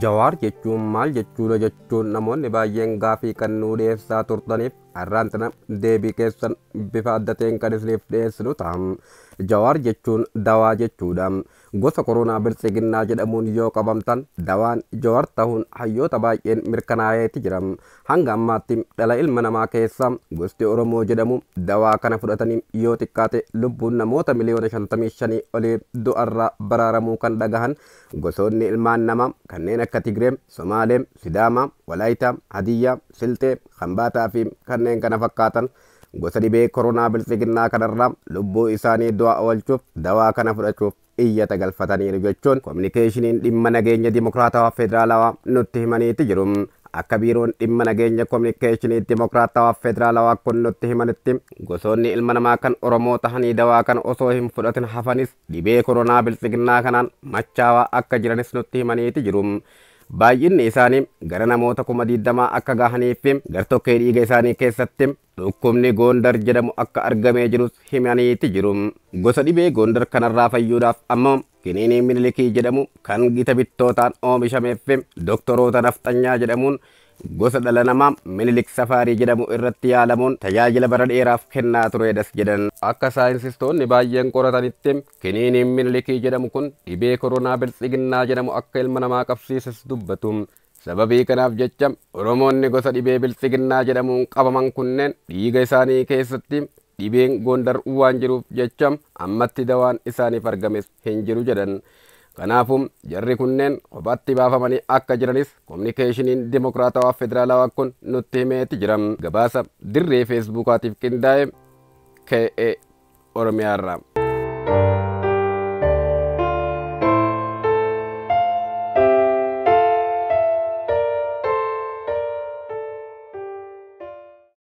Jawaar jechuun maal jechuudha jechuun namoonni baay'een gaafii kan nuu dhiyeessaa turtaniif har'aan tana deebii keessan bifa adda ta'een kan isiniif dhiyeessinu ta'a. Jawaar jechuun dawaa jechuudha. Gosa koronaa biltsiginnaa jedhamuun yoo qabamtan dawaan jawaar ta'uun hayyoota baay'een mirkanaa'eeti jira. Hanga ammaatti dhala ilma namaa keessa gosti Oromoo jedhamu dawaa kana fudhatanii yoo xiqqaate lubbuun namoota miliyoona 55 olii du'arraa baraaramuu kan dhagahan gosoonni ilmaan namaa kanneen akka Tigree, Somaalee, Sidaamaa, Walaayitaa, Hadiyyaa, Siltee, Kambaataa fi kanneen kana fakkaatan gosa dhibee koronaa biltsiginnaa kanarraa lubbuu isaanii du'a oolchuuf dawaa kana fudhachuuf iyyata galfataniiru jechuun kominikeeshiniin dhimma nageenya dimokiraatawaa federaalawaa nutti himaniiti jiru. Akka biiroon dhimma nageenya kominikeeshinii dimokiraatawaa federaalawaa kun nutti himanitti gosoonni ilma namaa kan Oromoo tahanii dawaa kana osoo hin fudhatin hafanis dhibee koronaa biltsiginnaa kanaan machaawaa akka jiranis nutti himaniiti jiru. Baay'inni isaanii gara namoota 20,000 akka gahanii fi gartokkee dhiiga isaanii keessatti dhukkubni Gondar jedhamu akka argamee jirus himaniiti jiru. Gosa dhibee Gondar kanarraa fayyuudhaaf ammoo kiniinii Minilikii jedhamu kan gita bittootaan oomishamee fi doktoroota nafxanyaa jedhamuun gosa dhala namaa Minilik Safaarii jedhamu irratti yaalamuun tajaajila bara dheeraaf kennaa tureedhas jedhan. Akka saayinsistoonni baay'een qoratanitti kiniiniin Minilikii jedhamu kun dhibee koronaa biltsiginnaa jedhamu akka ilma namaa qabsiisas dubbatu. Sababii kanaaf jecha Oromoonni gosa dhibee biltsiginnaa jedhamuun qabaman kunneen dhiiga isaanii keessatti dhibeen Gondar waan jiruuf jecha ammatti dawaan isaaniif argames hin jiru jedhan. Kanaafuu jarri kunneen kophaatti baafamanii akka jiranis kominikeeshiniin dimokiraatawaa federaalawaa kun nutti himeeti jira. Gabaasa dirree feesbuukaatiif qindaa'e KA Oromiyaarraa.